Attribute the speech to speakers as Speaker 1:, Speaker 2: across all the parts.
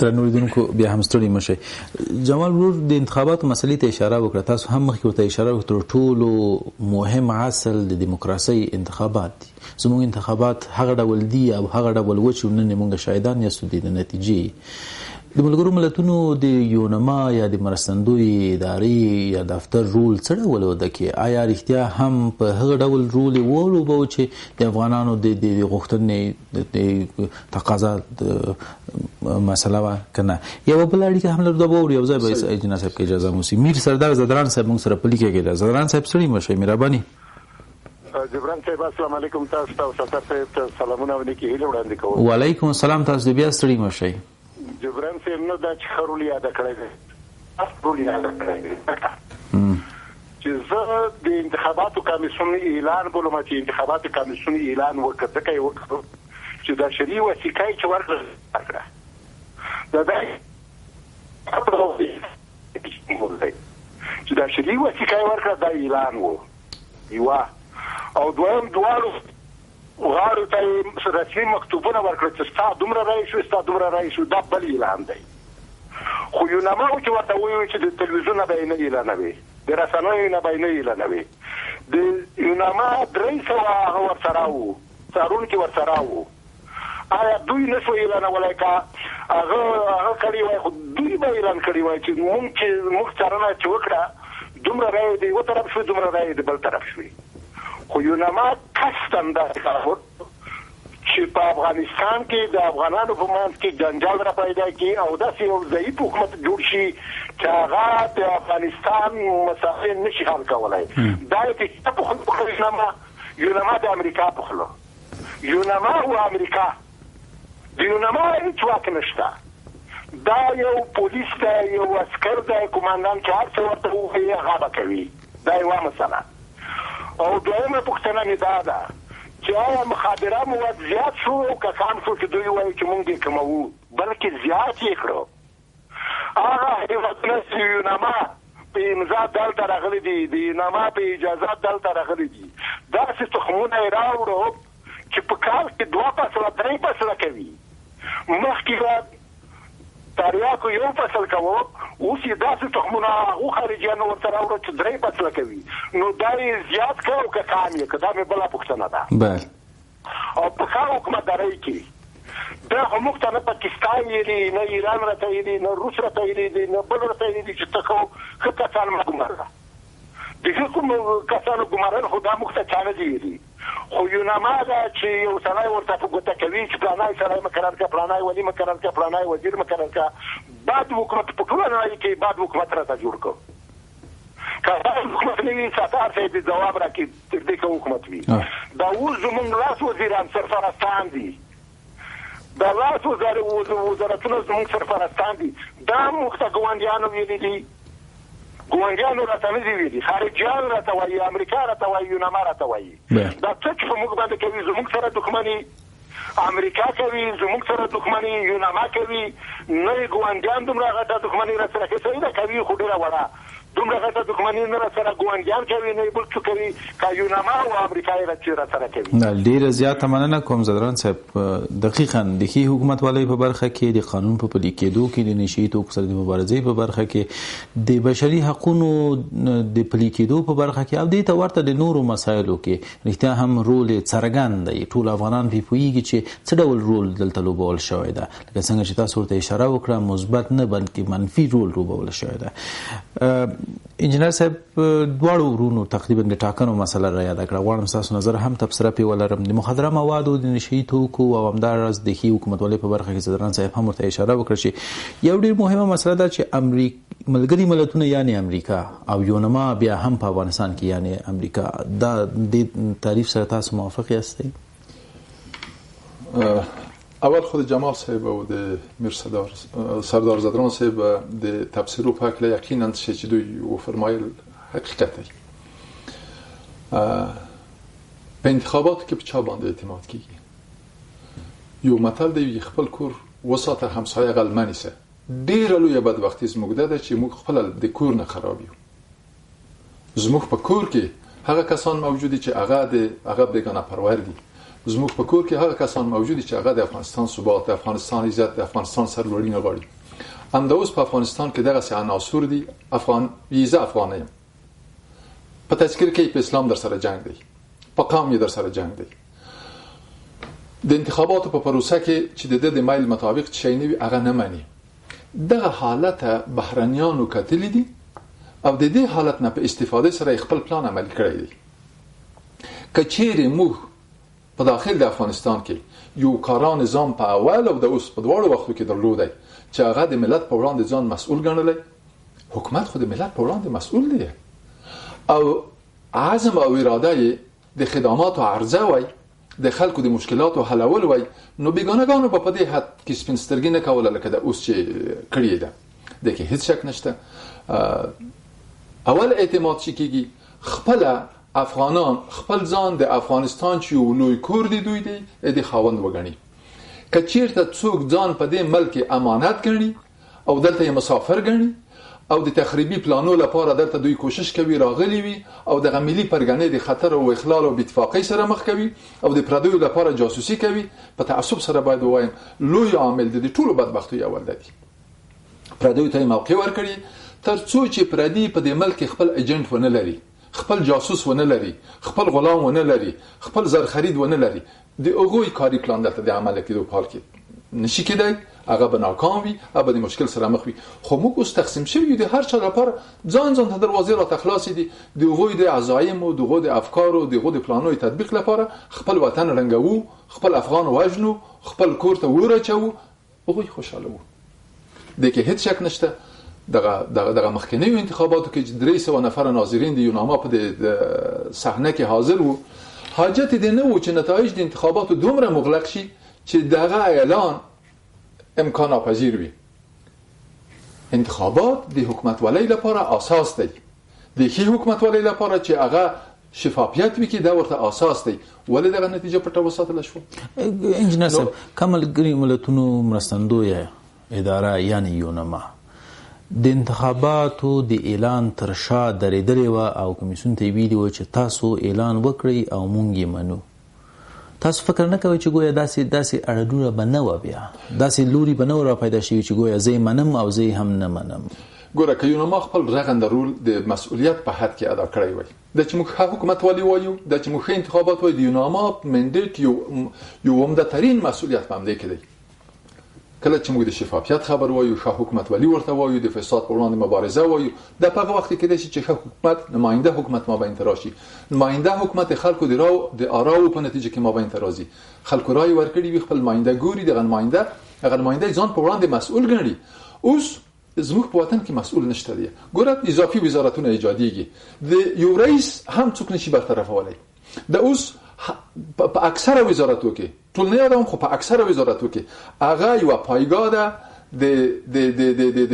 Speaker 1: درنو لیدونکو بیا هم ستړي مشئ. جمال ورور د انتخاباتو مسلې ته اشاره وکړه، تاسو هم مخکې ورته اشاره وکړه، تر ټولو مهم اصل د دیموکراسۍ انتخابات دي. زموږ انتخابات هغه ډول دي او هغه ډول و چې نن موږ شاهدان یاستو د نتیجې. د ملګرو ملتونو د یونما یا د مرستندوی ادارې یا دفتر رول څه ډول وده کې؟ آیا رښتیا هم په هغه ډول رول ولوبو چې د افغانانو د غوښتنې د تقاضا مسله وه که نه؟ یوه بله اړیکه هم لرو، دا به یو ځای به جناب صاحب کې اجازه موسي. میر سردار زدران صاحب موږ سره په لیکه کې ده. زدران صاحب ستړي مشئ، مهرباني.
Speaker 2: جبران صاحب السلام علیکم. تاسو ته سردار صاحب ته سلامونه او نیکې هیلې وړاندې کوم.
Speaker 1: وعلیکم السلام. تاسو بیا ستړي مشئ.
Speaker 2: جبران صاحب نو دا چې خرول یاد کړی دی خرول یاد کړی دی چې زه د انتخاباتو کمیسیون اعلان بولم چې انتخاباتو کمیسیون اعلان وکړ ځکه یې وکړ چې دا شرعي وثیقه چې ورکړه دا چې دا شرعي وثیقه ورکړه دا اعلان و یوه او دویم دواړو غاړو ته رسمي مکتوبونه ورکړل چې ستا دومره رایې شو ستا دومره رایې شو. دا بل اعلان دی. خو یونما چې ورته وویل چې د تلویزیون نه به یې نه اعلانوي، د رسنیو نه به یې نه اعلانوي. د یونما 300 هغه ورسره وو، څارونکي ورسره وو. آیا دوی نه شو اعلانولی؟ که هغه کړي وای خو دوی به اعلان کړي وای چې موږ څارنه چې وکړه دومره رایې د یو طرف شوې دومره رایې د بل طرف شوې. خو یونما کستم دا کار چې په افغانستان کې د افغانانو په منځ کې جنجال را پیدا کړي او داسې یو ضعیف حکومت جوړ شي چې هغه د افغانستان مسایل نشي حل کولی. دا یې چې په خپل یونما د امریکا په خوله یونما او امریکا د یونما هېڅ واک نشته. دا یو پولیس دی، یو عسکر دی، کمانډان چې هر څه ورته ووایي هغه به کوي. دا یوه مسله. او دویمه پوښتنه مې دا ده چې آیا مخابره مواد زیات شو که کم شو چې دوی وایي چې موږ یې کموو، بلکې زیات یې کړو. هغه هېوادونه چې یونما په امضا دلته راغلي دي، د یونما په اجازه دلته راغلي دي، داسې تخمونه یې راوړو چې په کال کې 2 فصله 3 فصله کوي. مخکې تاریاکو یو فصل کوو، اوس یې داسې تخمونه هغو خارجیانو ورته راوړو چې 3 فصله کوي. نو دا یې زیات کړو که کم یې که؟ دا مې بله پوښتنه ده. او په ښه حکومتدارۍ کې دا خو موږ ته نه پاکستان ویلي، نه ایران راته ویلي، نه روس راته ویلي دي، نه بل راته ویلي دي چې ته ښه کسان مه ګماره. د ښه کسانو ګمارل خو دا موږ ته چا نه دي ویلي. خو یونما ده چې یو سړی ورته په ګوته کوي چې پلانی سړی مقرر کړه، پلانی ولي مقرر کړه، پلانی وزیر مقرر کړه. باد حکومت په ټوله نړۍ کې باد حکومت راته جوړ کړ. که دا حکومت نه وي ستار صاحب د ځواب راکړي تر دې که حکومت وي. دا اوس زموږ لاس وزیران سرپرستان دي، دا لاس وزارتونه زموږ سرپرستان دي. دا موږ ته ګاونډیانو ویلي دي، ګاونډیانو راته نه دي ویلي، خارجیان راته وایي، امریکا راته وایي، یونما راته وایي. دا څه چې په موږ باندې کوي، زموږ سره دښمني امریکا کوي، زموږ سره دښمني یونما کوي. نه یې ګاونډیان دومره غټه دښمني را سره کوي، صحیح ده کوي خو ډېره وړه. دومره غټه دښمني نه را سره ګاونډیان کوي، نه یې بل څه کوي، که یونما او امریکا یې را سره کوي.
Speaker 1: ډېره زیاته مننه کوم زدران صاحب. دقیقا د ښې حکومتوالۍ په برخه کې، د قانون په پلي کېدو کې، د نشه یي توکو سره د مبارزې په برخه کې، د بشري حقونو د پلي کېدو په برخه کې، او دې ته ورته د نورو مسایلو کې رښتیا هم رول یې څرګند دی. ټول افغانان پرې پوهېږي چې څه ډول رول دلته لوبول شوی ده. لکه څنګه چې تاسو ورته اشاره وکړه، مثبت نه بلکې منفي رول لوبول شوی ده. انجینر صاحب دواړو ورونو تقریبا د ټاکنو مسله را یاده کړه. غواړم ستاسو نظر هم تبصره پرې ولرم. د مخدره موادو، د نشه یي توکو او همداراز د ښې حکومتولۍ په برخه کې زدران صاحب هم ورته اشاره وکړه چې یو ډېر مهمه مسله ده چې ملګري ملتونه یعنې امریکا او یونما بیا هم په افغانستان کې یعنې امریکا، دا د تعریف سره تاسو موافق یاستئ؟
Speaker 3: اول خود جمال صاحب و د میر سردار زدران صاحب د تفسیر و پاکله یقینا چې دوی و فرمایل حقیقت دی. په انتخابات کې په چا باندې اعتماد کیږي؟ یو متل دی خپل کور وساته همسایه غلمنی سه. ډیره لویه بدبختي زموږ ده چې موږ خپل د کور نه خراب یو. زموږ په کور کې هغه کسان موجودي چې هغه بیگانه پرور دي، زموږ په کور کې هغه کسان موجود دي چې هغه د افغانستان ثبات، د افغانستان عزت، د افغانستان سرلوړي نه غواړي. همدا اوس په افغانستان کې دغه څه عناصر دي. افغان یم، په تذکر کې په اسلام در سره جنگ دی، په قوم در سره جنگ دی. د انتخاباتو په پروسه کې چې د میل مطابق شي نه وي هغه نه مانی. دغه حالت بهرنیانو کتلی دي او د دې حالت نه په استفاده سره خپل پلان عملي کړی دی. کچېرې موږ په داخل د افغانستان کې یو کارا نظام په اول او د اوس په دواړو وختو کې درلودی چې هغه د ملت په وړاندې ځان مسؤل ګڼلی. حکومت خو د ملت په وړاندې مسؤل دی او عزم او اراده یې د خدمات او عرضه وای، د خلکو د مشکلاتو حلول وای، نو بیگانگانو په دې حد کې سپینسترګي نه کوله لکه د اوس چې کړی ده. د کې هیڅ شک نشته. اول اعتماد شي کېږي خپل افغانان خپل ځان د افغانستان چې یو لوی کور دی دوی دی د خاوند وګڼي. که چیرته څوک ځان په دې ملک امانت ګڼي او دلته یې مسافر ګڼي او د تخریبي پلانو لپاره دلته دوی کوشش کوي راغلي وي او د ملي پرګنې د خطر او اخلال او اتفاقی سره مخ کوي او د پردیو لپاره جاسوسي کوي، په تعصب سره باید وایم لوی عامل د ټولو بدبختیو اول دی. پردیو ته موقع ورکړي تر څو چې پردي په دې ملک خپل ایجنټ ونه لري، خپل جاسوس ونه لري، خپل غلام ونه لري، خپل زر خرید ونه لري، د هغوی کاری پلان دلته د عمل کېدو په حال کې نشي کېدای، هغه به ناکام وي، هغه به د مشکل سره مخ وي. خو موږ اوس تقسیم شوي د هر چا لپاره ځان ته دروازې راته خلاصې دي د هغوی د عزایمو، د هغوی د افکارو، د هغوی د پلانونو تطبیق لپاره. خپل وطن رنګوو، خپل افغان وژنو، خپل کور ته ور اچوو، هغوی خوشاله وو. د کې هیڅ شک نشته دغه مخکنیو انتخاباتو کې 300 نفر ناظرین د یوناما په صحنه کې حاضر وو. حاجت دې نه و چې نتایج د انتخاباتو دومره مغلق شي چې دغه اعلان امکان ناپذیر وي. انتخابات د حکومتولۍ لپاره اساس دی، د ښې حکومتولۍ لپاره چې هغه شفافیت وي کې دا ورته اساس دی. ولې دغه نتیجه پټه وساتل شوه؟
Speaker 1: انجنیر صاحب، کمالګری ملتونو مرستندویه اداره یعنی یوناما د انتخاباتو د اعلان تر شا درېدلې وه او کمیسیون ته یې ویلي وه چې تاسو اعلان وکړئ او مونږ یې منو. تاسو فکر نه کوئ چې ګویا داسې اړدوړه به نه وه، بیا داسې لوري به نه وه راپیدا شوي چې ګویا زه یې منم او زه یې هم نه منم؟
Speaker 3: ګوره که یوناما خپل رغنده رول د مسؤلیت په حد کې ادا کړی وای، د چې موږ ښه حکومتولي وایو، د چې موږ ښه انتخابات وایو، د یوناما منډیټ یو عمده ترین مسؤلیت په همدې کې دی. کله چې موږ د شفافیت خبر وایو، ښه حکومتولي ورته وایو، د فساد پر وړاندې مبارزه وایو، د په هغه وخت کې کېدای شي چې ښه حکومت نماینده حکومت مابین ته راشي. نماینده حکومت خلکو د آراو په نتیجه کې مابین ته راځي. خلکو رای ورکړي وي، خپل نماینده ګوري، دغه نماینده ځان په وړاندې مسؤل ګڼي. اوس زموږ په وطن کې مسؤل نشته دی. ګوره اضافي وزارتونه ایجادېږي، د یو رئیس هم څوک نشي برطرفولی. د اوس په اکثره وزارتو کې، ټول نه یادوم خو په اکثره وزارتو کې هغه یو پایګاه ده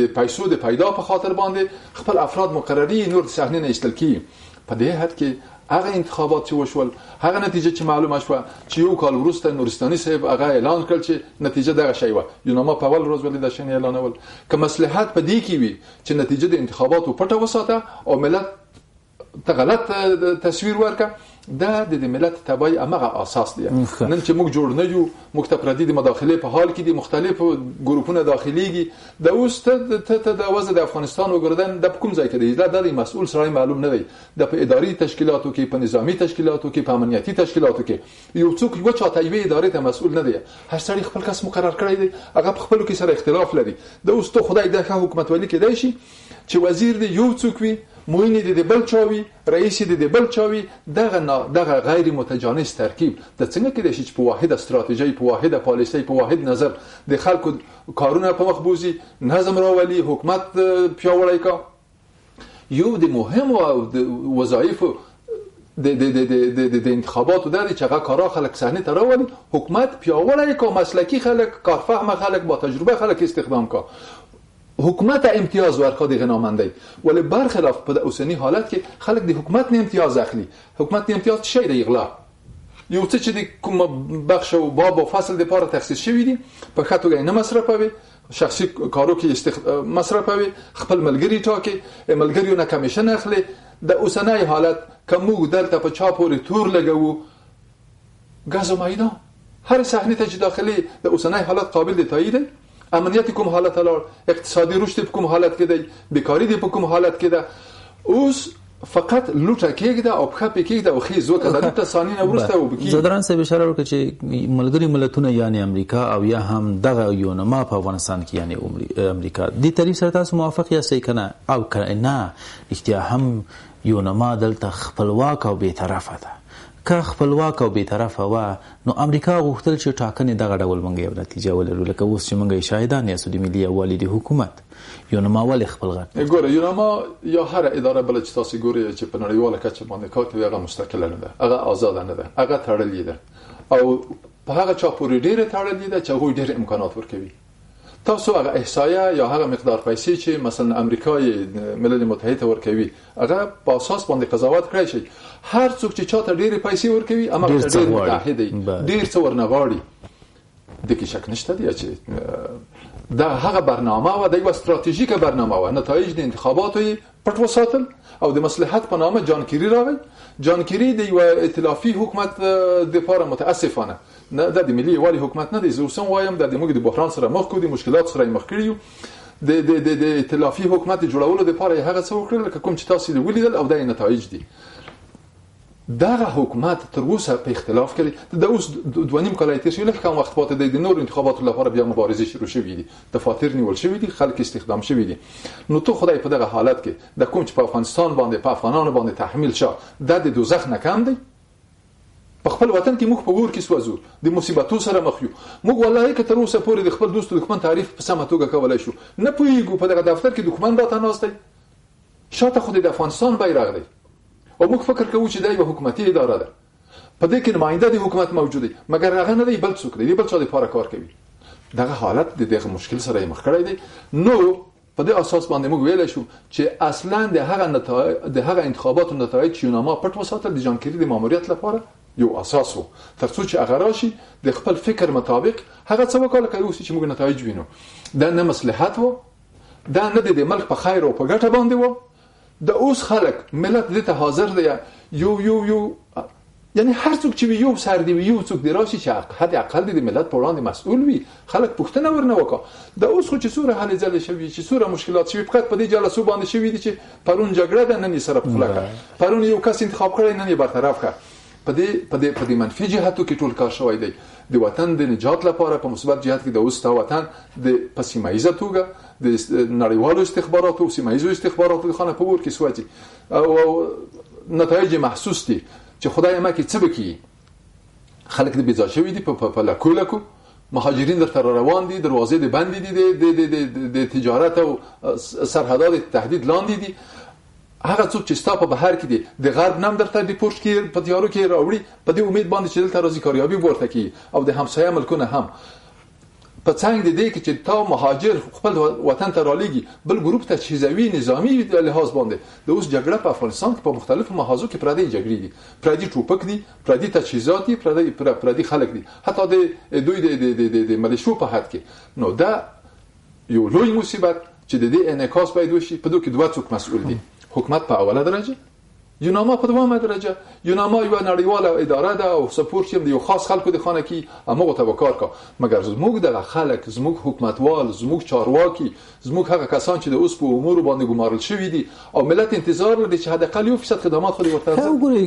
Speaker 3: د پیسو د پیدا په خاطر باندې خپل افراد مقرری نور د صحنې نه ایستل کیږي. په دې حد کې هغه انتخابات چې وشول، هغه نتیجه چې معلومه شوه چې یو کال وروسته نورستاني صاحب هغه اعلان کړ چې نتیجه دغه شی وه. یوناما په اول ورځ ولې دا شی اعلانول؟ که مصلحت په دې کې وي چې نتیجه د انتخاباتو پټه وساته او ملت ته غلط تصویر ورکړه، دا د ملت تبعی امغه اساس دی. نن چې موږ جوړ نه یو، موږ ته پردي د مداخله په حال کې دي، مختلف ګروپونه داخليږي. د اوس ته د وضع د افغانستان وګردن د کوم ځای کې دی؟ دا د مسؤل سره معلوم نه دی. د په اداري تشکیلاتو کې، په نظامی تشکیلاتو کې، په امنیتي تشکیلاتو کې یو څوک یو چاته یوې ادارې ته مسؤل نه دی. هر څړي خپل کس مقرر کړی دی، هغه په خپل کې سره اختلاف لري. د اوس ته خدای د حکومتولي کې دی شي چې وزیر دی یو څوک وي، موینه د بل چاوي، رئیس د بل چاوي، دغه غیر متجانس ترکیب د څنګه کې د شي په واحده استراتیژي، په واحده پالیسي، په واحد نظر د خلکو کارونه په مخ بوزي، نظم راولي، حکومت پیاوړی کا. یو د مهم او د وظایف د انتخاباتو د چې هغه کارا خلک صحنه ته راولي، حکومت پیاوړی کا، مسلکی خلک، کارفهم خلک، با تجربه خلک استخدام کا. حکومت امتیاز ورکړه د غنامندۍ، ولی برخلاف په اوسنی حالت کې خلک د حکومت نه امتیاز اخلي. حکومت نه امتیاز شي د اغلا یو څه چې د کوم بخش او باب او فصل د لپاره تخصیص شوی دي په خاطر نه مصرفوي، شخصي کارو کې مصرفوي، خپل ملګری ټاکي، ملګریو نه کمیشن اخلي. د اوسنی حالت کوم دلته په چا پورې تور لګو گاز و میدان هر صحنه ته چې داخلي د اوسنۍ حالت قابل د تایید دی. امنیت کوم حالت لار، اقتصادي رشد په کوم حالت کې دی، بیکاری دی په کوم حالت کې ده. اوس فقط لوټه کېږده او پښه پې کېږده او خیز وکړه د 2 ثانیې نه وروسته وبکي.
Speaker 1: زدران صاحب اشاره وکړه چې ملګري ملتونه یعنی امریکا او یا هم دغه یونما په افغانستان کې یعنی امریکا دې تعریف سره تاسو موافق یاستئ کنه او نه اختیار هم یونما دلته خپلواک او بی‌طرفه ده؟ که خپلواک او بی‌طرفه و نو امریکا غوښتل چې ټاکنې دغه ډول مونږ یو نتیجه ولرو لکه اوس چې مونږ شاهدان یاستو د ملي یووالي د حکومت یونما ولې خپل غږ
Speaker 3: ګوره یونما یا هر اداره بل چې تاسو ګورئ چې په نړیواله کچه باندې کار کوي هغه مستقله نه ده، هغه آزاد نه ده، هغه تړلې ده او په هغه چا پورې ډېره تړلې ده چې هغوی ډېر امکانات ورکوي. تاسو هغه احصایه یا هغه مقدار پیسې چې مثلا امریکای ملل متحد ورکوي هغه په اساس باندې قضاوت کړی شي. هر څوک چې چاته ډېرې پیسې ورکوي هغه ډېر متحد دی، ډېر څه ورنغاړي. د کې شک نشته دی چې دا هغه برنامه و، د یو استراتیژیکه برنامه و. نتایج د انتخاباتو پټ وساتل او د مصلحت په نامه جان کیری راغی. جان کیری د یو ائتلافي حکومت د لپاره متاسفانه نه د ملي یووالي حکومت نه دی، زه اوس هم وایم د موږ د بحران سره مخ کو، د مشکلات سره مخ کړیو. د ائتلافي حکومت جوړولو لپاره هغه څه وکړل لکه کوم چې تاسو ولیدل او د نتایج دي. دغه حکومت تر اوسه په اختلاف کړي. د اوس 2.5 کال تیر شوی لکه کوم وخت پاتې د نور انتخاباتو لپاره بیا مبارزه شروع شوې دي، دفاتر نیول شوې دي، خلک استخدام شوي دي. نو تو خدای په دغه حالت کې د کوم چې په افغانستان باندې په افغانانو باندې تحمیل شو د دوزخ نه کم دی. په خپل وطن کې موږ په ور کې سوځو، د مصیبتونو سره مخ یو. موږ والله که تر اوسه پورې د خپل دوست دښمن تعریف په سمه توګه کولای شو نه پوهیږو. په دغه دفتر کې دښمن راته ناست دی، شاته خو د افغانستان بیرغ دی او موږ فکر کوو چې دا یو حکومتي اداره ده، په دې کې نماینده د حکومت موجود دی مګر هغه نه دی بل څوک دی، بل څه لپاره کار کوي. دغه حالت د دغه مشکل سره مخ کړی دی. نو په دې اساس باندې موږ ویل شو چې اصلا د هغه انتخاباتو نتایج یونما پټ وساتل د جان کیری د ماموریت لپاره یو اساس وو، ترڅو چې هغه راشي د خپل فکر مطابق هغه څه وکړي چې موږ نتایج وینو. دا نه مصلحت وو، دا نه د ملک په خیر او په ګټه باندې وو. د اوس خلک ملت دې ته حاضر دی یو یعنی هر څوک چې یو سر دی یو څوک دی راشي چې حد اقل د ملت په وړاندې مسؤل وي. خلک پوښتنه ورنه وکړه. د اوس خو چې سوره حل ځل شوی چې سوره مشکلات شوی فقط په دې جلسو باندې شوی دي چې پرون جګړه ده نن یې سره په خلک پرون یو کس انتخاب کړی نن یې برطرف کړ. په دې منفي جهاتو کې ټول کار شوی دی. د وطن د نجات لپاره په مثبت جهات کې د اوس تا وطن د پسیمایزه توګه د نړیوالو استخباراتو او سیمایزو استخباراتو خانه په ور کې سوځي او نتایج محسوس دي چې خدای ما کې څه بکی. خلک د بيځا شوی دي په لکو مهاجرین در روان دي، دروازې د بند دي، د تجارت او سرحدات تهدید لاندې دي. هغه څوک چې ستا په بهر کې دي د غرب نام درته د پورت کې په تیارو کې راوړي په دې امید باندې چې دلته راځي کاریابي ورته کوي او د همسایه ملکونه هم په څنګ دي کې چې تا مهاجر خپل وطن ته رالیږي بل ګروپ ته تجهیزي نظامی لحاظ باندې د اوس جګړه په افغانستان کې په مختلفو محاذو کې پردي جګړې دي، پردي ټوپک دي، پردي تجهیزات دي، پردي خلک دي، حتی د دوی د ملیشو په حد کې. نو دا یو لوی مصیبت چې د دې انعکاس باید وشي. په دوی کې دوه څوک مسؤل دي، حکومت په اوله درجه، یوناما په دوامه درجه. یوناما یو نړیواله اداره ده او سپورټ یې د یو خاص خلکو د خانه کې هغه ته وکړ کا. مګر زموږ د خلک، زموږ حکومتوال، زموږ چارواکي، زموږ هغه کسان چې د اوس په امور باندې ګمارل شوی دي او ملت انتظار لري چې حداقل 1% خدمات خو ورته ورکړي.
Speaker 1: وګورئ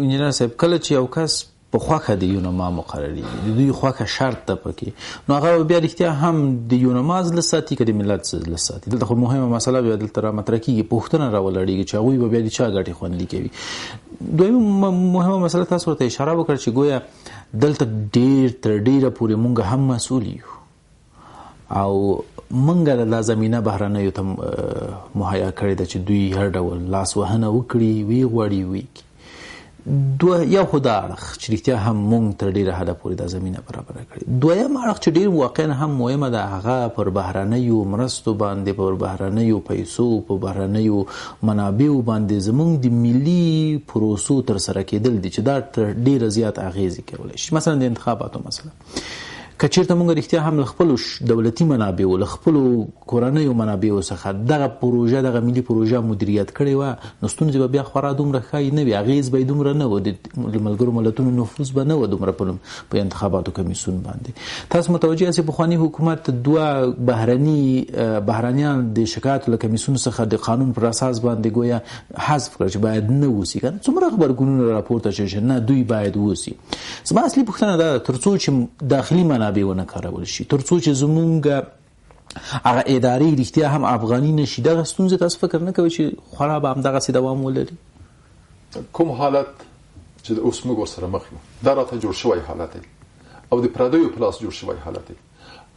Speaker 1: انجنیر صاحب کله چې یو کس په خواخه د یونما مقرري دي دوی خواخه شرط ده پکې نو هغه بیا اړتیا هم د یونما ز لساتي کړي ملت ز لساتي. دلته خو مهمه مسله بیا دلته را مطرح کیږي پوښتنه راولړيږي چې هغه بیا د چا غټي خوندې کوي. دویم مهمه مسله تاسو ته اشاره وکړه چې گویا دلته ډېر پورې مونږ هم مسؤل یو او مونږ د زمينه بهرانه یو تم مهیا کړی د چې دوی هر ډول لاس وهنه وکړي وی غوړي وی یو خدای چې رښتیا هم مونږ تر ډیره حده پورې د زمينه برابر کړی. دویم اړخ چې ډیر واقعا هم مهمه ده هغه پر بهرانه مرستو باندې، پر بهرانه پیسو، په بهرانه منابعو باندې زمونږ د ملي پروسو تر سره کېدل دي چې دا ډیر زیات اغیزه کوي. مثلا د انتخاباتو مسله که چیرته موږ رښتیا هم له خپلو دولتي منابعو له خپلو کورنیو منابعو څخه دغه پروژه دغه ملي پروژه مدیریت کړې وه نو ستونزې به بیا خورا دومره ښایي نه وي، اغېز به یې دومره نه و، د ملګرو ملتونو نفوذ به نه و دومره په انتخاباتو کمیسیون باندې. تاسو متوجه یاست پخواني حکومت دوه بهرانیان د شکایاتو له کمیسیون څخه د قانون پر اساس باندې ګویا حذف کړ چې باید نه وسی کنه. څومره خبرګونونه راپورته شوي چې نه دوی باید وسی. زما اصلي پوښتنه دا تر څو چې داخلي منابع ونه کارول شي، تر څو چې زمونږ هغه ادارې رښتیا هم افغاني نشي، دغه ستونزې تاسو فکر نه کوئ چې خورا به همدغسې دوام ولري؟
Speaker 3: کوم حالت چې اوس موږ ورسره مخ یو دا راته جوړ شوی حالت دی او د پردیو په لاس جوړ شوی حالت دی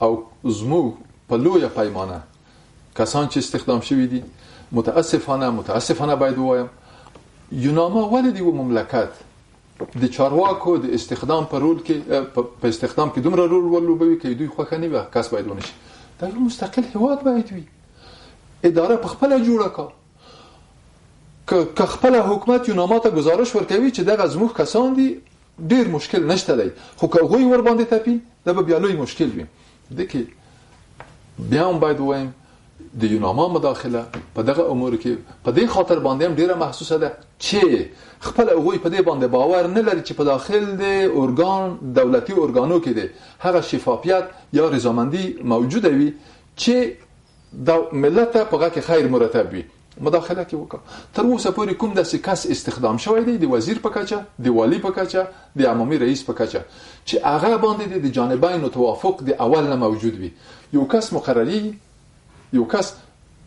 Speaker 3: او زموږ په لویه پیمانه کسان چې استخدام شوي دي متاسفانه باید ووایم یوناما ولې د یو مملکت د چارواکو د استخدام په رول کې په استخدام کې دومره رول ولوبوي که دوی خوښه نه وي کس باید ونشي. دا یو مستقل هیواد باید وي، اداره په خپله جوړه کا که خپله حکومت یوناما ته گزارش ورکوي چې دغه زموږ کسان دي ډیر مشکل نشته دی، خو که هغوی ور باندې تپي دا به بیا لوی مشکل وي. دکې بیا هم باید ووایم د یوناما مداخله په دغه امور کې په دې خاطر باندې هم ډیره محسوسه ده چې خپل هغوی په دې باندې باور نه لري چې په داخل د دولتي ارګانو کې د هغه شفافیت یا رضامندي موجوده وي چې د ملت په هغه کې خیر مرتب وي. مداخله کې وکړه. تر اوسه پورې کوم داسې کس استخدام شوی دی د وزیر په کچه، د والی په کچه، د عمومي رئیس په کچه چې هغه باندې د جانبین توافق د اول نه موجود وي. یو کس مقرری، یو کس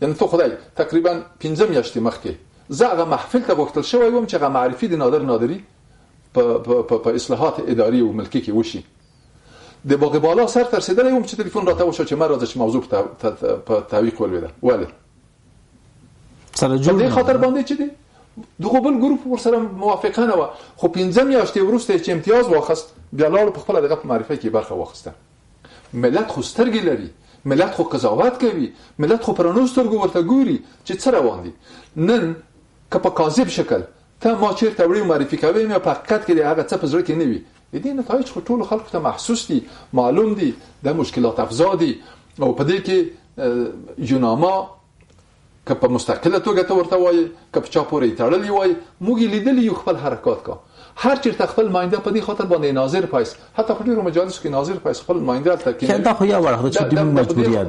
Speaker 3: یعنی تو خدای تقریبا 15 میاشتې مخکې زه هغه محفل ته غوښتل شوی وم چې هغه معرفي د نادری په اصلاحات اداري او ملکي کې وشي. د باغ بالا سر تر رسیدلی وم چې تلیفون راته وشو چې ما راځه چې موضوع په تعویق ولویده. ولی
Speaker 1: سره جوړ
Speaker 3: په دې خاطر باندې چې دغه بل ګروپ ورسره موافقه نه و، خو 15 میاشتې وروسته چې امتیاز واخست بیا لاړ په خپل دغه معرفي کې برخه واخسته. ملت خو سترګې لري، ملت خو قضاوت کوي، ملت خو پرانو سترګو ورته ګوري چې څه روان دي. نن که په کاذب شکل ته ما چیرته وړي معرفي کوي مې په حقیقت کې هغه څه په زړه کې نه وي. دې نتایج خو ټول خلکو ته محسوس دي، معلوم دي، د مشکلات افزا دي او په دې کې یوناما که په مستقله توګه ته ورته وایي که په چا پورې تړلی وایي موږ لیدلی یو خپل حرکات کا هر چیرته خپل ماینده په دې خاطر باندې ناظر پایس حتی په ډیرو مجالسو کې ناظر پایس خپل ماینده ته کې
Speaker 1: دا خو یو ورخه چې د مجبوریت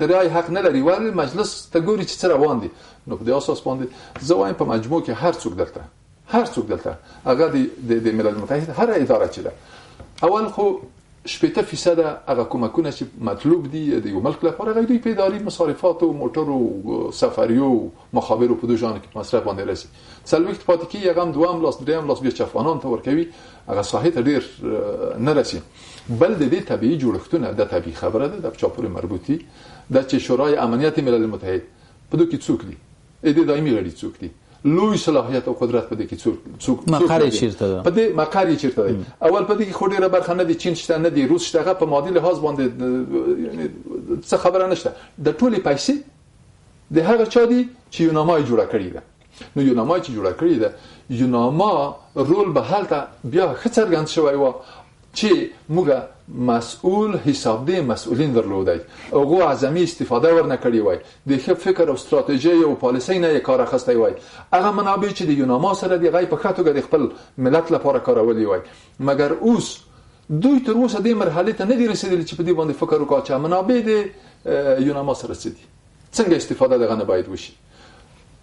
Speaker 3: درای حق نه لري ولی مجلس ته ګوري چې څه روان دي. نو په دې اساس باندې زه وایم په مجموع کې هر څوک دلته هغه د ملل متحد هر اداره چې ده اول خو 80% هغه کومکونه چې مطلوب دي د یو ملک لپاره غوډي په اداري مصارفات او موټر او سفریو مخابر په دوه ژوند کې مصرف باندې راسي. څلويخت پاتې کې یغم دوام لاس دریم لاس بیا چفانان ته ورکوي هغه صحیح ته ډیر نه راسي. بل د دې طبيعي جوړښتونه د طبيعي خبره ده د چاپوري مربوطي د چې شورای امنیت ملل متحد په دوی کې څوک دي د دایمي غړي څوک دي لوی صلاحیت او قدرت په دې کې څوک
Speaker 1: مقر چیرته ده
Speaker 3: په دې مقر چیرته ده اول په دې کې خو ډیره برخه نه دي چین شته نه دي روس شته په مادي لحاظ باندې یعنی څه خبره نشته د ټولي پیسې د هغه چا دي چې یوناما جوړه کړی ده. نو یوناما چې جوړه کړی ده یوناما رول به حالته بیا خڅرګند شوی و چې موږ مسؤل حساب دې مسؤلین درلودای او اعظمي استفاده ورنه کړی وای د ښه فکر او استراتیژي او پالیسي نه کار اخستی وای هغه منابع چې د یوناما سره دی غي په خاطر د خپل ملت لپاره کارولي وای مګر اوس دوی تر اوسه د مرحله ته نه دي رسیدلي چې په دې باندې فکر وکړي چې منابع د یوناما سره څه دي څنګه استفاده دغه نه باید وشي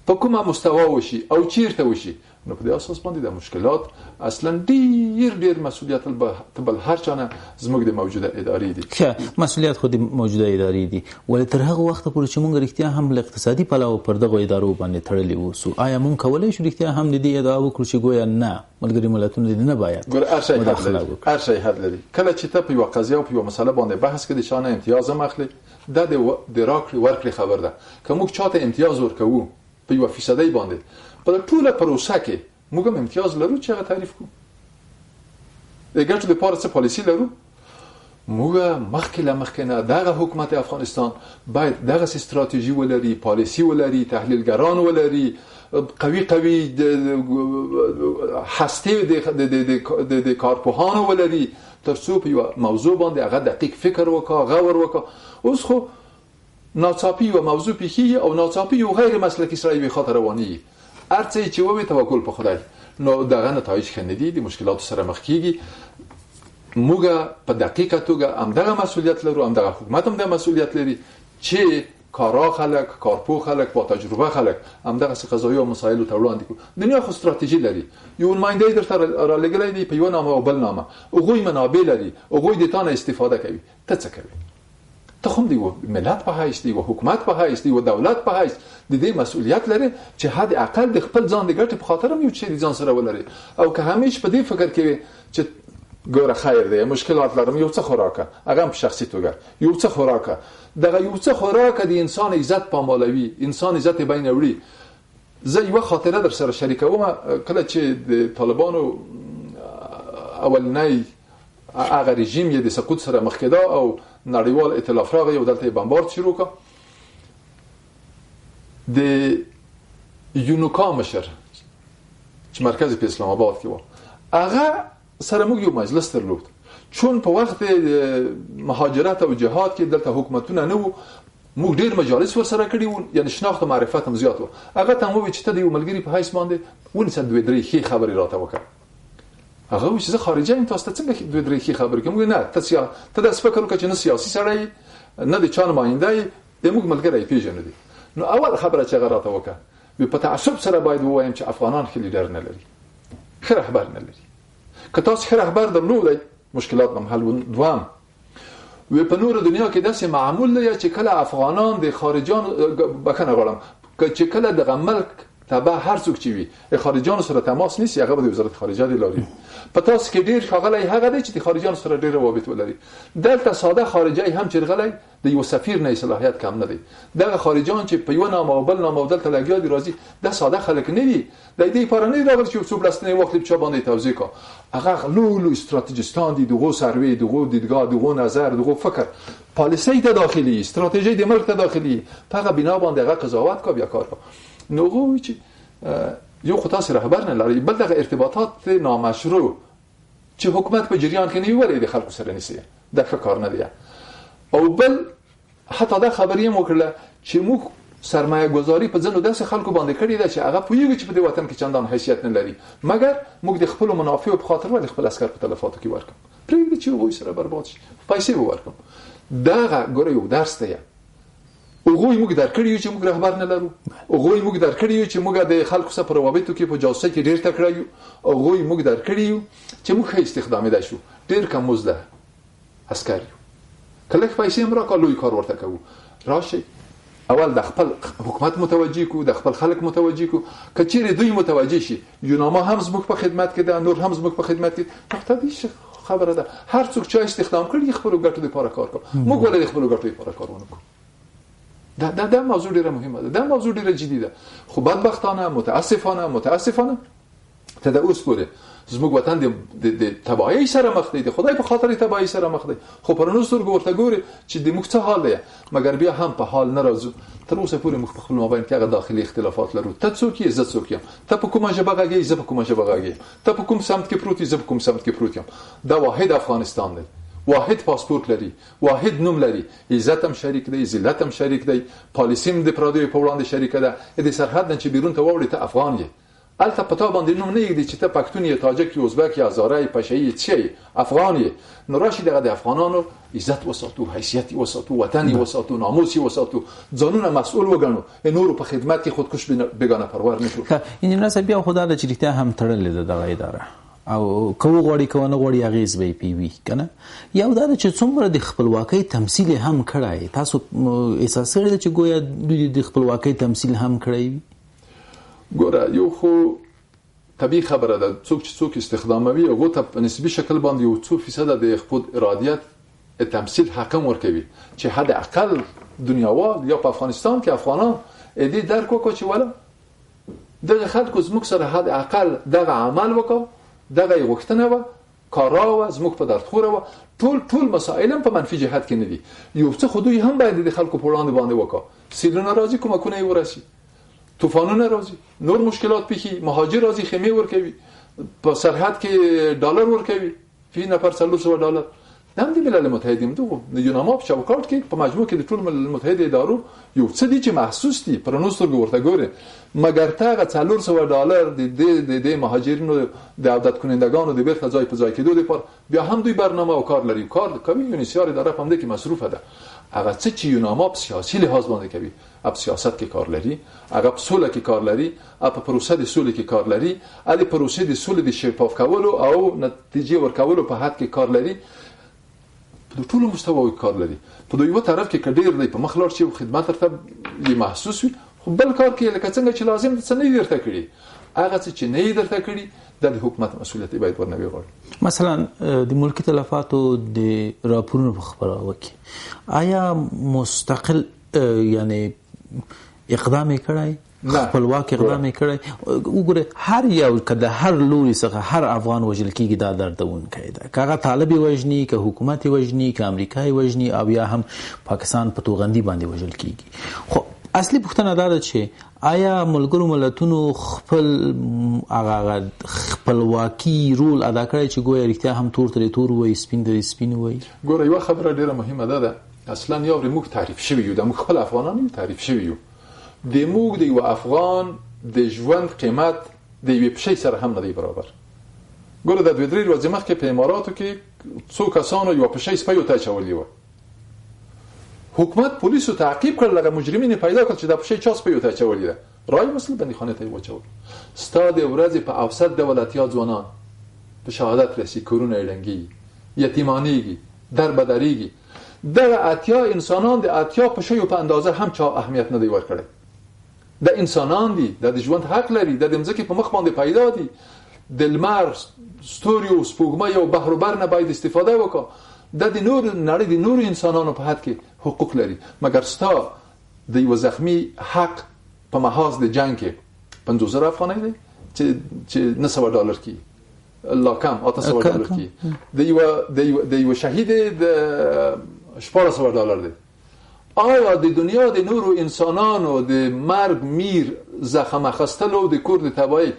Speaker 3: په کومه مستوى وشي او چیرته وشي. نو په دې اساس باندې د مشکلات اصلا ډیر مسؤلیت بل هر چانه زموږ د موجوده ادارې دي
Speaker 1: که مسؤلیت خو د موجوده ادارې دي ولې تر هغه وخت پورې چې موږ رښتیا هم له اقتصادي پلوه پر دغه ادارو باندې تړلې وو آیا موږ کولای شو رښتیا هم د دې ادعا وکړو چې ګویا نه ملګری ملتونه دې نه باید
Speaker 3: هر شي حد لري کله چې ته په یو قضیه او په یو مسله باندې بحث کوي شانه امتیاز مخلي د راکړي ورکړي خبر ده که موږ چاته امتیاز ورکوو په یو فیصدي باندې په ټوله پروسه کې موږ امتیاز لرو چې هغه تعریف کوو د ګټو لپاره څه پالیسي لرو موږ مخکې له مخکې نه دغه حکومت افغانستان باید دغه استراتیژي ولري، پالیسی ولري، تحلیلګران ولري، قوي هسته د کارپوهانو ولري، ترڅو په یو موضوع باندې هغه دقیق فکر وکړي، غور وکړي. اوس خو ناڅاپي یو موضوع پیښیږي او ناڅاپي یو غیر مسلکي سړی به خاطر رواني هر څه چې ووي توکل په خدای، نو دغه نتایج ښه نه دي، د مشکلاتو سره مخ کیږي. موږ په دقیقه توګه همدغه مسؤلیت لرو، همدغه حکومت هم د مسؤلیت لري چې کارا خلک، کارپوه خلک، با تجربه خلک همدغه قضايا او مسایل ته وړاندې کوي. دنیا خو استراتیژي لري، یو نماینده درته را لګلای دی په یو نامه او بل نامه، هغوی منابع لري، هغوی د تانه استفاده کوي. ته څه کوي؟ ته هم دی ملت په حیث دی، حکومت په حیث دی، دولت په حیث د دې مسؤلیت لري چې حد اقل د خپل ځان د ګټې په خاطر هم یو څه ځان سره ولري. او که همیش په دې فکر کوي چې ګوره خیر دی، مشکلات لرم، یو څه خوراکه، هغه په شخصي توګه یو څه خوراکه، دغه یو څه خوراکه د انسان عزت پامالوي، انسان عزت بین وړي. زه یو خاطره در سره شریکوم. کله چې د طالبانو اولنۍ هغه رژیم یې د سقوط سره مخ کېده او نړیوال ائتلاف راغی او دلته بمبارد شروع کړ، د یونوکا مشر چې مرکز په اسلام آباد کې و، هغه سره موږ یو مجلس درلود. چون په وخت مهاجرت او جهاد کې دلته حکومتونه نه وو، موږ ډیر مجالس ورسره کړي وو، یعنی شناخت او معرفت هم زیات وو. هغه ته مو چې ته د یو ملګری په حیث باندې ونیسه دوه درې ښې خبرې راته وکړه. هغه و چې زه خارجي یم، تاسو ته څنګه دوه درې ښې خبرې کوم؟ نه، ته داسې فکر وکړه چې نه سیاسي سړی نه د چا نماینده یې، د موږ ملګری پیژنې دي. نو اول خبره چې هغه راته وکړه، په تعصب سره باید ووایم چې افغانان ښه لیډر نه لري، ښه رهبر نه لري. که تاسو ښه رهبر درلودی مشکلات به حل و. دوام و په نور دنیا کې داسې معمول دی چې کله افغانان د خارجان بکنه غواړم چې کله دغه ملک تبع هر څوک چې وي خارجان سره تماس نیسي، هغه د وزارت خارجه دی لري. په تاسو کې ډیر ښاغلی هغه دی چې د خارجان سره ډیر روابط ولري. دلته ساده خارجي هم چرغلی د یو سفیر نه صلاحیت کم نه دی. دغه خارجان چې په یو نامه او بل نامه دلته لګیا دي راځي، د ساده خلک نه دي، د دې لپاره نه راغلي چې څو بلستنې وخت په چا باندې توضیح کا. هغه لولو استراتیجیستان دي، دغه سروي، دغه دیدگاه، دغه نظر، دغه فکر، پالیسی ته داخلي، استراتیژي د ملک ته داخلي، هغه بنا باندې هغه قضاوت کا بیا کار کا. نو چې یو خو تاسو رهبر نه لري، بل دغه ارتباطات نامشروع چې حکومت په جریان کې نه وي د خلکو سره نسی، دا کار نه دی. او بل حتی دا خبرې مو کړله چې موږ سرمایه گذاری په ځنو داسې خلکو باندې کړی ده چې هغه پوهیږي چې په دې وطن کې چندان حیثیت نه لري، مګر موږ د خپل منافع په خاطر ولې خپل عسكر په تلفاتو کې ورکم، پرېږدي چې وای سره برباد شي، پیسې ورکم. دا ګوره یو درس دی. هغوی موږ درکړی یو چې موږ رهبر نه لرو، هغوی موږ درکړی یو چې موږ د خلکو سره په روابطو کې په جاسوسۍ کې ډېر تکړه یو، هغوی موږ درکړی یو چې موږ ښه استخدامېدای شو، ډېر کم مزده عسکر یو، که لږ پیسې هم راکړه لوی کار ورته کوو. راشئ اول د خپل حکومت متوجه کو، د خپل خلک متوجه کو. که چیرې دوی متوجه شي، یوناما هم زموږ په خدمت کې ده، نور هم زموږ په خدمت کې، تقریبا خبره ده هر څوک چې استخدام کړي خپل ګټو لپاره کار کوي، موږ ولې خپل ګټو لپاره کار ونه کوو؟ دا موضوع ډیره مهمه ده، دا موضوع ډیره جدي ده. خو بدبختانه متاسفانه ته د اوس پورې زموږ وطن د تباهی سره مخ دی، د خدای په خاطر تباهی سره مخ دی. خو پر نو سترګو ورته ګوري چې د موږ څه حال دی، مګر بیا هم په حال نه راځو. تر اوسه پورې موږ په خپل مابین کې هغه داخلي اختلافات لرو. ته څوک یې، زه څوک یم، ته په کومه ژبه غږی، زه په کومه ژبه غږی، ته په کوم سمت کې پروت یې، زه په کوم سمت کې پروت یم. دا واحد افغانستان دی، واحد پاسپورت لري، واحد نوم لري، عزت هم شریک دی، ذلت هم شریک دی، پالیسی هم د پردیو په وړاندې شریک ده. د سرحد نه چې بیرون ته وړي ته افغان یې، البته پتا باندې نوم نه یږي چې ته پښتون یې، تاجک یې، ازبک یې، هزاره یې، پشه یې، څه یې، افغان یې. نو راشي دغه د افغانانو عزت وساتو، حیثیت وساتو، وطن وساتو، ناموس وساتو، ځانونه مسؤل وګڼو، نور په خدمت کې خودکش بیگانه پرور نه شو.
Speaker 1: انجنیر صاحب بیا خدای له چریته هم تړلې ده دغه اداره او کوو غوړي کوونه غوړي اغیز به پیوي کنه. یو دا چې څومره د خپلواکۍ تمثيل هم کړای، تاسو احساس کړئ چې گویا د خپلواکۍ تمثيل هم کړی؟
Speaker 3: ګوره یو خو طبیعي خبره ده، څوک چې څوک استخداموي هغه ته په نسبي شکل باندې یو څو فیصد د خپل ارادیت تمثيل حکم ورکوي چې حد اقل دنیاوال یا په افغانستان کې افغانان دې درک وکړي چې ولا دغه خلکو زموږ سره حد اقل دغه عمل وکړي، دغه غوښتنه و، کارا زموږ په دردخوره ټول مسائل هم په منفي جهت کې نه دي. یو څه خو دوی هم باید د خلکو په وړاندې باندې وکړي. سیلونه راځي، کومکونه یې ورسي، طوفانونه راځي، نور مشکلات پیښي، مهاجر راځي، خیمې ورکوي، په سرحد کې ډالر ورکوي، فی نفر $300. هم د ملل متحد دغه یوناما په چوکاټ کې په مجموع کې د ټول ملل متحد ادارو یو څه دي چې محسوس دي پر نو سترګو ورته ګوره، مګر تاغه $400 د مهاجرینو د عودت کنندگانو د بیرته ځای په ځای کېدو لپاره بیا هم دوی برنامه او کار لري، کار کوي. یونیسیار اداره په همدې کې مصروفه ده. هغه څه چې یوناما په سیاسي لحاظ باندې کوي، په سیاست کې کار لري، هغه په سوله کې کار لري، په پروسه د سولې کې کار لري، د پروسې د سولې د شفاف کولو او نتیجې ورکولو په حد کې کار لري، په ټولو مستویو کار لري. په دوی یو طرف کې کډیر دی په مخ لاړ شي او خدمت ورته یې محسوس وي، خو بل کار کې لکه څنګه چې لازم څه نه درته کړي، هغه څه چې نه درته کړي د حکومت مسؤلیت باید ورنه وغواړي.
Speaker 1: مثلا د ملکی تلفاتو د راپورونو په خبره وکړي، آیا مستقل یعنی اقدام کړای، خپلواک اقدام کړای؟ وګوره هر یو کده هر لوري څخه هر افغان وجل کیږي دا دردونکی ده، کاغه طالب وجنی، که حکومت وجنی، که امریکای وجنی، او یا هم پاکستان په توغندي باندې وجل کیږي. خو اصلي پوښتنه دا ده چې آیا ملګرو ملتونو خپل هغه خپلواکي رول ادا کړی چې ګویا رښتیا هم تور ترې تور وای، سپین ترې سپین وای؟
Speaker 3: ګوره یو خبره ډیره مهمه ده، اصلا یو موږ تعریف شوی یو، د موږ خپل افغانان تعریف شوی یو، د موږ د یو افغان د ژوند قیمت د یو پښې سره هم نه دی برابر. ګوره د 2-3 ورځې مخکې په اماراتو کې څو کسانو یو پښې سپیو ته چولې و، حکومت پولیسو تعقیب کړل، هغه مجرمین پیدا کړل چې د پښې چا سپیو ته چولې ده، راي مسله بندي خانه ته وچول. ستاد ورځې په اوسط دولتیا ځوانان په شهادت رسي، کورونه لنګي، یتیمانيږي، دربدريږي. دغه اتیا انسانان د اتیا پښې په اندازه هم چا اهمیت نه دی ورکړی. د انسانان دي، د ژوند حق لري، د ځمکې په مخ باندې پیدا دي، د لمر ستوري او سپوږمۍ او بحر بر نه باید استفاده وکړه، د نور نړۍ د نور انسانانو په حد کې حقوق لري. مګر ستا د یو زخمی حق په محاذ د جنگ کې 50,000 افغانۍ دی چې $900 کی لا کم $800 کی، د یو شهید د $1400 دی. آیا د دنیا د نورو انسانانو د مرگ میر زخم اخستلو د کور د تباہی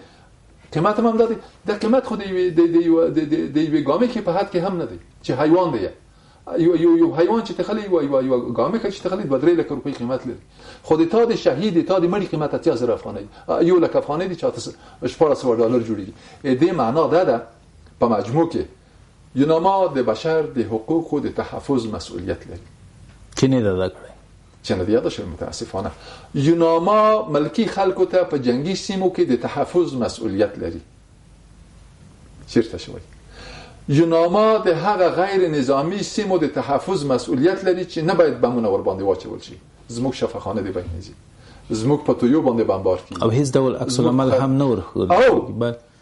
Speaker 3: قیمت هم دادی؟ د قیمت خود د یو گامی که په حد که هم نده، چه حیوان ده، یو حیوان چې تخلی یو گامی که چې تخلی 2-3 لک روپی قیمت لري. خود تا د شهید تا د مړي قیمت 80,000 افغانۍ، 1 لک افغانۍ دي چې $1400 جوړیږي. دې معنا ده په مجموع کې یوناما د بشر د حقوق و د تحفظ مسئولیت لري.
Speaker 1: کی نه ده کړی؟
Speaker 3: چې نه دی یاد شوی متاسفانه. یوناما ملکی خلکو ته په جنگي سیمو کې د تحفظ مسئولیت لري. چیرته شوی؟ یوناما د هغه غیر نظامی سیمو د تحفظ مسئولیت لري چې نه باید بمونه ور باندې واچول شي. زموږ شفاخانه دی بهنځي، زموږ په تویو باندې بمبار کیږي
Speaker 1: او هیڅ ډول عکس العمل هم نه ورخول.
Speaker 3: او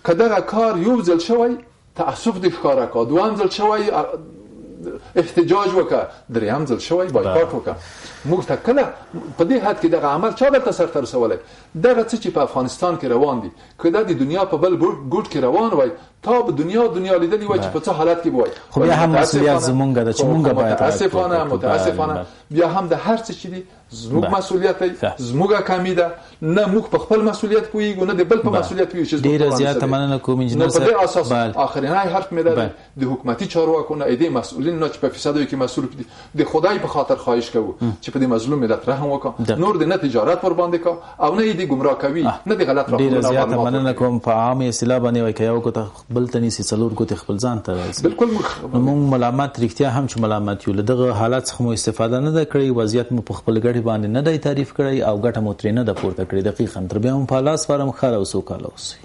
Speaker 3: کله کار یو ځل شوی تعصب د ښکارا کا، دوام ځل شوی احتجاج وکړه، دریم ځل شوی بایکاټ وکړه. موږ ته کله په دې حد کې دغه عمل چا درته سرته رسولی؟ دغه څه چې په افغانستان کې روان دي، که دا د دنیا په بل ګوټ کې روان وای، تا به دنیا لیدلی وای چې په څه حالت کې وای.
Speaker 1: خو بیا هم مسؤلیت زمونږ ده چې مونږ باید
Speaker 3: متاسفانه بیا هم د هر څه چې دي زموږ مسؤلیت دی، زموږه کمی ده. نه موږ په خپل مسؤلیت پوهیږو، نه د بل په مسؤلیت پوهیږو.
Speaker 1: ډیره زیاته مننه کوم انجنیر صاحب.
Speaker 3: په دې اساس اخرنۍ حرف مې ده د حکومتي چارواکو نه، د مسؤلین نه چې په فسادو کې مسؤل دي، د خدای په خاطر خواهش کوو چې په دې مظلوم ملت رحم وکړه، نور د نه تجارت ور باندې کا او نه دې گمراه کوي، نه دې غلط راځي.
Speaker 1: ډیره زیاته مننه کوم. په عامه اصطلاح باندې وایي کيو کو ته بل تني سي څلور کو ته خپل ځان ته راځي.
Speaker 3: بالکل
Speaker 1: موږ ملامت رښتیا هم چې ملامت یو، لدغه حالت څخه مو استفاده نه ده کړې، وضعیت مو په خپل ګډي باندې نه دی تعریف کړی او ګټه مو ترې نه ده پورته کړې. دقیقاً تر بیا هم په لاس فارم خاله او سوکاله اوسئ.